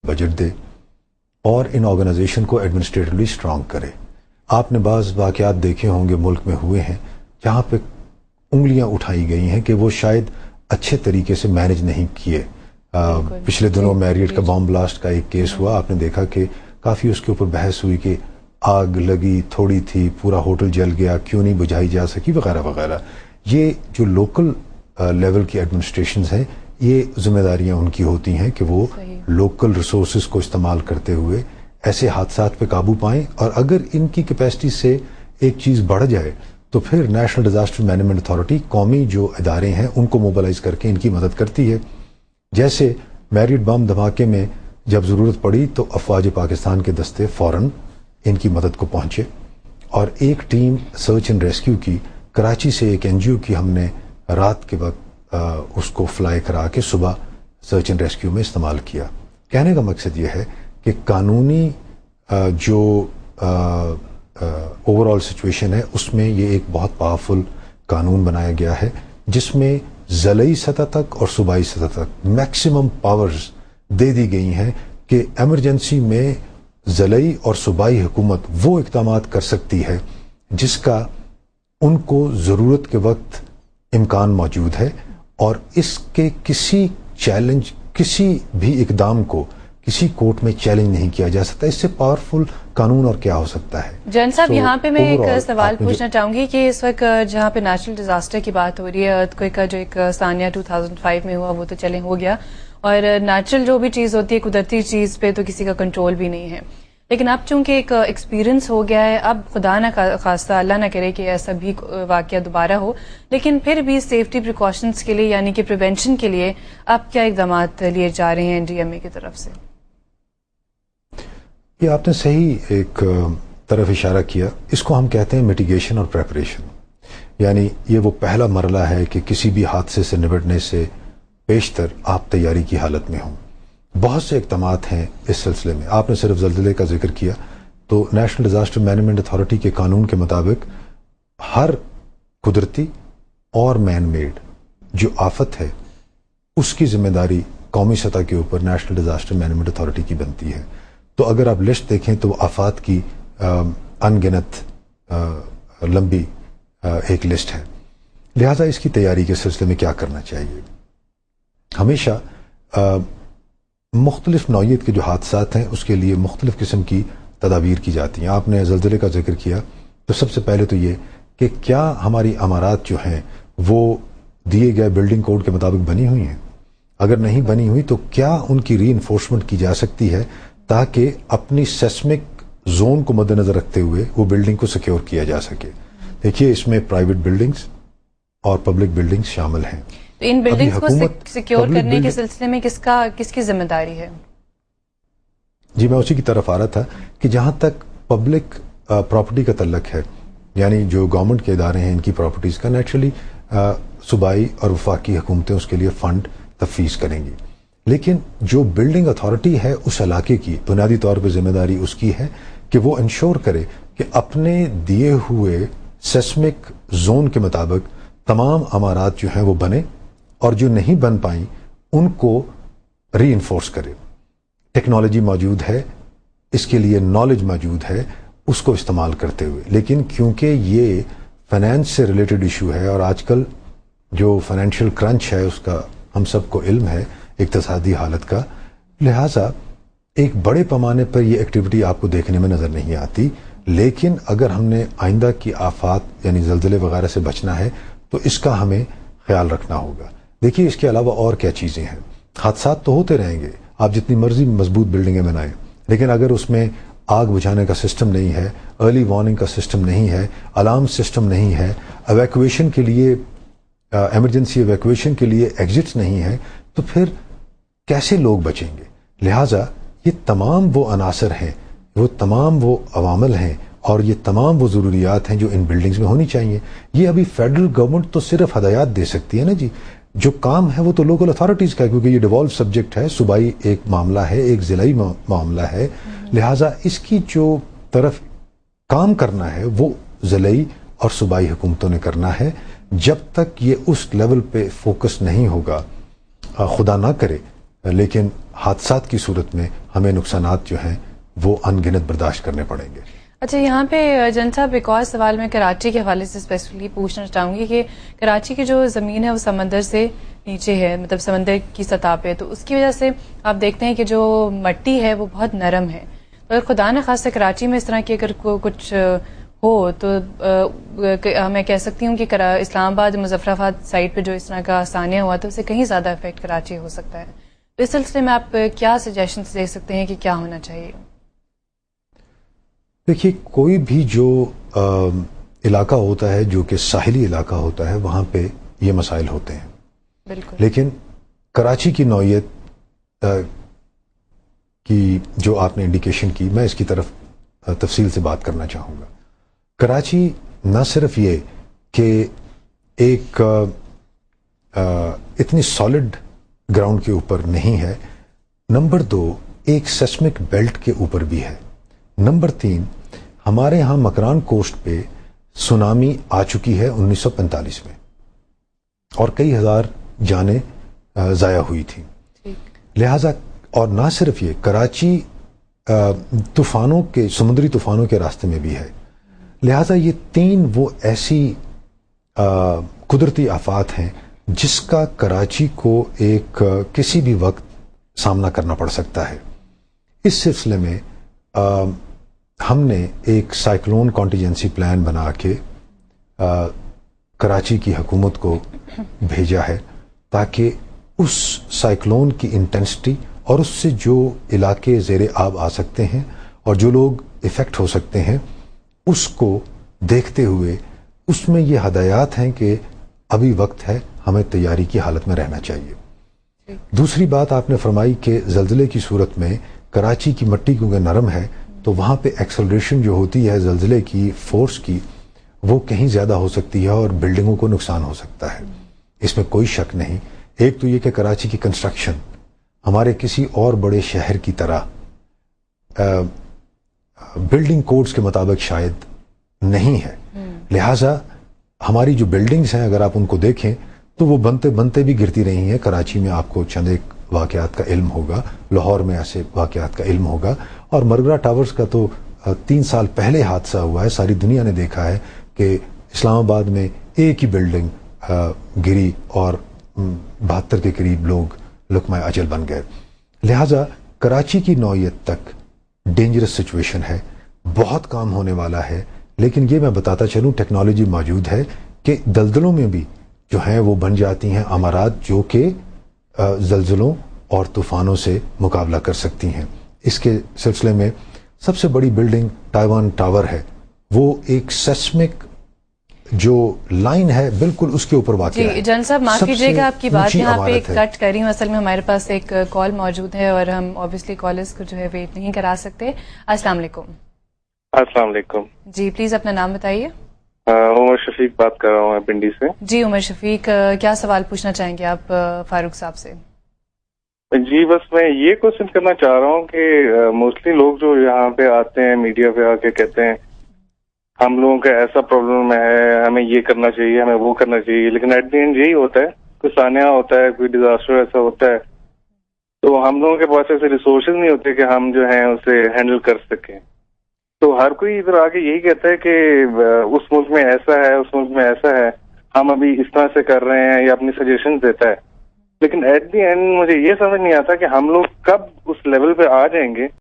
Budget دے اور ان organization کو administratively strong کرے. آپ نے بعض واقعات دیکھے ہوں گے ملک میں ہوئے ہیں جہاں پہ انگلیاں اٹھائی گئی ہیں کہ وہ شاید اچھے طریقے سے مینج نہیں کیے. پچھلے دنوں میریٹ کا بام بلاسٹ کا ایک کیس ہوا. آپ نے دیکھا کہ کافی اس کے اوپر بحث ہوئی کہ آگ لگی تھوڑی تھی, پورا ہوٹل جل گیا, کیوں نہیں بجھائی جا سکی وغیرہ وغیرہ. یہ جو لوکل لیول کی ایڈمنسٹریشنز ہیں, یہ ذمہ داریاں ان کی ہوتی ہیں کہ وہ لوکل ریسورسز کو استعمال کرتے ہوئے ایسے حادثات پہ قابو پائیں. اور اگر ان کی کیپیسٹی سے ایک چیز بڑھ جائے تو پھر نیشنل ڈیزاسٹر مینجمنٹ اتھارٹی قومی جو ادارے ہیں ان کو موبلائز کر کے ان کی مدد کرتی ہے. جیسے میریٹ بم دھماکے میں جب ضرورت پڑی تو افواج پاکستان کے دستے فوراً ان کی مدد کو پہنچے اور ایک ٹیم سرچ اینڈ ریسکیو کی کراچی سے ایک NGO کی ہم نے رات کے وقت اس کو فلائی کرا کے صبح سرچ اینڈ ریسکیو میں استعمال کیا. کہنے کا مقصد یہ ہے کہ قانونی جو اوور آل سچویشن ہے اس میں یہ ایک بہت پاورفل قانون بنایا گیا ہے جس میں ضلعی سطح تک اور صوبائی سطح تک میکسیمم پاورز دے دی گئی ہیں کہ ایمرجنسی میں ضلعی اور صوبائی حکومت وہ اقدامات کر سکتی ہے جس کا ان کو ضرورت کے وقت امکان موجود ہے, اور اس کے کسی چیلنج, کسی بھی اقدام کو کسی کورٹ میں چیلنج نہیں کیا جا سکتا. اس سے پاورفل قانون اور کیا ہو سکتا ہے. جن صاحب یہاں پہ میں ایک سوال پوچھنا چاہوں گی کہ اس وقت جہاں پہ نیچرل ڈیزاسٹر کی بات ہو رہی ہے, ارتھکویک کا جو ایک ثانیہ 2005 میں ہوا وہ تو چلے ہو گیا, اور نیچرل جو بھی چیز ہوتی ہے قدرتی چیز پہ تو کسی کا کنٹرول بھی نہیں ہے, لیکن اب چونکہ ایک ایکسپیرینس ہو گیا ہے, اب خدا نہ خواستہ اللہ نہ کرے کہ ایسا بھی واقعہ دوبارہ ہو, لیکن پھر بھی سیفٹی پریکاشنز کے لیے یعنی کہ پریونشن کے لیے اب کیا اقدامات لیے جا رہے ہیں DMA کی طرف سے؟ یہ آپ نے صحیح ایک طرف اشارہ کیا. اس کو ہم کہتے ہیں میٹیگیشن اور پریپریشن. یعنی یہ وہ پہلا مرحلہ ہے کہ کسی بھی حادثے سے نمٹنے سے پیشتر آپ تیاری کی حالت میں ہوں. بہت سے اقدامات ہیں اس سلسلے میں. آپ نے صرف زلزلے کا ذکر کیا تو نیشنل ڈیزاسٹر مینجمنٹ اتھارٹی کے قانون کے مطابق ہر قدرتی اور مین میڈ جو آفت ہے اس کی ذمہ داری قومی سطح کے اوپر نیشنل ڈیزاسٹر مینجمنٹ اتھارٹی کی بنتی ہے. تو اگر آپ لسٹ دیکھیں تو آفات کی ان گنت لمبی ایک لسٹ ہے. لہذا اس کی تیاری کے سلسلے میں کیا کرنا چاہیے؟ ہمیشہ مختلف نوعیت کے جو حادثات ہیں اس کے لیے مختلف قسم کی تدابیر کی جاتی ہیں. آپ نے زلزلے کا ذکر کیا تو سب سے پہلے تو یہ کہ کیا ہماری عمارات جو ہیں وہ دیے گئے بلڈنگ کوڈ کے مطابق بنی ہوئی ہیں. اگر نہیں بنی ہوئی تو کیا ان کی ری انفورسمنٹ کی جا سکتی ہے تاکہ اپنی سیسمک زون کو مد نظر رکھتے ہوئے وہ بلڈنگ کو سیکیور کیا جا سکے. دیکھیے اس میں پرائیویٹ بلڈنگز اور پبلک بلڈنگز شامل ہیں. تو ان بلڈنگز کو سیکیور کرنے کے سلسلے میں کس کی ذمہ داری ہے؟ جی میں اسی کی طرف آ رہا تھا کہ جہاں تک پبلک پراپرٹی کا تعلق ہے, یعنی جو گورنمنٹ کے ادارے ہیں ان کی پراپرٹیز کا, نیچرلی صوبائی اور وفاقی حکومتیں اس کے لیے فنڈ تفویض کریں گی. لیکن جو بلڈنگ اتھارٹی ہے اس علاقے کی بنیادی طور پہ ذمہ داری اس کی ہے کہ وہ انشور کرے کہ اپنے دیے ہوئے سیسمک زون کے مطابق تمام عمارات جو ہیں وہ بنے, اور جو نہیں بن پائیں ان کو ری انفورس کرے. ٹیکنالوجی موجود ہے, اس کے لیے نالج موجود ہے, اس کو استعمال کرتے ہوئے. لیکن کیونکہ یہ فائنینس سے ریلیٹڈ ایشو ہے اور آج کل جو فائنینشیل کرنچ ہے اس کا ہم سب کو علم ہے اقتصادی حالت کا, لہٰذا ایک بڑے پیمانے پر یہ ایکٹیویٹی آپ کو دیکھنے میں نظر نہیں آتی. لیکن اگر ہم نے آئندہ کی آفات یعنی زلزلے وغیرہ سے بچنا ہے تو اس کا ہمیں خیال رکھنا ہوگا. دیکھیے اس کے علاوہ اور کیا چیزیں ہیں. حادثات تو ہوتے رہیں گے, آپ جتنی مرضی مضبوط بلڈنگیں بنائیں, لیکن اگر اس میں آگ بجھانے کا سسٹم نہیں ہے, ارلی وارننگ کا سسٹم نہیں ہے, الارم سسٹم نہیں ہے, ایویکویشن کے لیے ایمرجنسی ایویکویشن کے لیے ایگزٹس نہیں ہے, تو پھر کیسے لوگ بچیں گے؟ لہٰذا یہ تمام وہ عناصر ہیں, وہ تمام وہ عوامل ہیں اور یہ تمام وہ ضروریات ہیں جو ان بلڈنگز میں ہونی چاہیے. یہ ابھی فیڈرل گورنمنٹ تو صرف ہدایات دے سکتی ہے نا جی, جو کام ہے وہ تو لوکل اتھارٹیز کا ہے, کیونکہ یہ ڈیوالو سبجیکٹ ہے, صوبائی ایک معاملہ ہے, ایک ضلعی معاملہ ہے. لہٰذا اس کی جو طرف کام کرنا ہے وہ ضلعی اور صوبائی حکومتوں نے کرنا ہے. جب تک یہ اس لیول پہ فوکس نہیں ہوگا, خدا نہ کرے لیکن حادثات کی صورت میں ہمیں نقصانات جو ہیں وہ ان گنت برداشت کرنے پڑیں گے. اچھا، یہاں پہ جن صاحب ایک اور سوال میں کراچی کے حوالے سے اسپیسیفلی پوچھنا چاہوں گی کہ کراچی کی جو زمین ہے وہ سمندر سے نیچے ہے، مطلب سمندر کی سطح پہ، تو اس کی وجہ سے آپ دیکھتے ہیں کہ جو مٹی ہے وہ بہت نرم ہے. تو خدا نہ خاصہ کراچی میں اس طرح کی اگر کچھ ہو تو میں کہہ سکتی ہوں کہ اسلام آباد مظفرآباد سائڈ پہ جو اس طرح کا ثانیہ ہوا تو اسے کہیں زیادہ افیکٹ کراچی ہو سکتا ہے. تو اس سلسلے میں آپ کیا سجیشنز دے سکتے ہیں کہ کیا ہونا چاہیے؟ دیکھیے، کوئی بھی جو علاقہ ہوتا ہے جو کہ ساحلی علاقہ ہوتا ہے وہاں پہ یہ مسائل ہوتے ہیں. بالکل. لیکن کراچی کی نوعیت کی جو آپ نے انڈیکیشن کی، میں اس کی طرف تفصیل سے بات کرنا چاہوں گا. کراچی نہ صرف یہ کہ ایک اتنی سالڈ گراؤنڈ کے اوپر نہیں ہے، نمبر 2 ایک سیسمک بیلٹ کے اوپر بھی ہے، نمبر 3 ہمارے ہاں مکران کوسٹ پہ سونامی آ چکی ہے 1945 میں اور کئی ہزار جانیں ضائع ہوئی تھیں. لہٰذا اور نہ صرف یہ، کراچی طوفانوں کے سمندری طوفانوں کے راستے میں بھی ہے. لہٰذا یہ 3 وہ ایسی قدرتی آفات ہیں جس کا کراچی کو ایک کسی بھی وقت سامنا کرنا پڑ سکتا ہے. اس سلسلے میں ہم نے ایک سائیکلون کانٹیجنسی پلان بنا کے کراچی کی حکومت کو بھیجا ہے تاکہ اس سائیکلون کی انٹینسٹی اور اس سے جو علاقے زیر آب آ سکتے ہیں اور جو لوگ افیکٹ ہو سکتے ہیں اس کو دیکھتے ہوئے اس میں یہ ہدایات ہیں کہ ابھی وقت ہے، ہمیں تیاری کی حالت میں رہنا چاہیے. دوسری بات آپ نے فرمائی کہ زلزلے کی صورت میں کراچی کی مٹی کیونکہ نرم ہے تو وہاں پہ ایکسلریشن جو ہوتی ہے زلزلے کی فورس کی وہ کہیں زیادہ ہو سکتی ہے اور بلڈنگوں کو نقصان ہو سکتا ہے. اس میں کوئی شک نہیں. ایک تو یہ کہ کراچی کی کنسٹرکشن ہمارے کسی اور بڑے شہر کی طرح بلڈنگ کوڈز کے مطابق شاید نہیں ہے. لہٰذا ہماری جو بلڈنگز ہیں اگر آپ ان کو دیکھیں تو وہ بنتے بنتے بھی گرتی رہی ہیں. کراچی میں آپ کو چند ایک واقعات کا علم ہوگا، لاہور میں ایسے واقعات کا علم ہوگا، اور مرگرا ٹاورز کا تو 3 سال پہلے حادثہ ہوا ہے. ساری دنیا نے دیکھا ہے کہ اسلام آباد میں ایک ہی بلڈنگ گری اور 72 کے قریب لوگ لقمہ اجل بن گئے. لہٰذا کراچی کی نوعیت تک ڈینجرس سچویشن ہے، بہت کام ہونے والا ہے. لیکن یہ میں بتاتا چلوں ٹیکنالوجی موجود ہے کہ دلدلوں میں بھی جو ہیں وہ بن جاتی ہیں عمارات جو کہ زلزلوں اور طوفانوں سے مقابلہ کر سکتی ہیں. اس کے سلسلے میں سب سے بڑی بلڈنگ تائیوان ٹاور ہے، وہ ایک سیسمک جو لائن ہے بالکل اس کے اوپر واقع ہے. جی جان صاحب معاف کیجیے گا آپ کی بات یہاں پہ کٹ کر رہی ہوں. اصل میں ہمارے پاس ایک کال موجود ہے اور ہم اوبیسلی کالرز کو جو ہے ویٹ نہیں کرا سکتے. السلام علیکم. السلام علیکم. جی پلیز اپنا نام بتائیے. عمر شفیق بات کر رہا ہوں پنڈی سے. جی عمر شفیق، کیا سوال پوچھنا چاہیں گے آپ فاروق صاحب سے؟ جی بس میں یہ کوشچن کرنا چاہ رہا ہوں کہ موسٹلی لوگ جو یہاں پہ آتے ہیں میڈیا پہ آ کے کہتے ہیں ہم لوگوں کا ایسا پرابلم ہے، ہمیں یہ کرنا چاہیے، ہمیں وہ کرنا چاہیے، لیکن ایٹ دی اینڈ یہی ہوتا ہے، کوئی سانحہ ہوتا ہے، کوئی ڈیزاسٹر ایسا ہوتا ہے تو ہم لوگوں کے پاس ایسے ریسورسز نہیں ہوتے کہ ہم جو ہیں اسے ہینڈل کر سکیں. تو ہر کوئی ادھر آ کے یہی کہتا ہے کہ اس ملک میں ایسا ہے، اس ملک میں ایسا ہے، ہم ابھی اس طرح سے کر رہے ہیں یا اپنی سجیشن دیتا ہے. لیکن ایٹ دی اینڈ مجھے یہ سمجھ نہیں آتا کہ ہم لوگ کب اس لیول پہ آ جائیں گے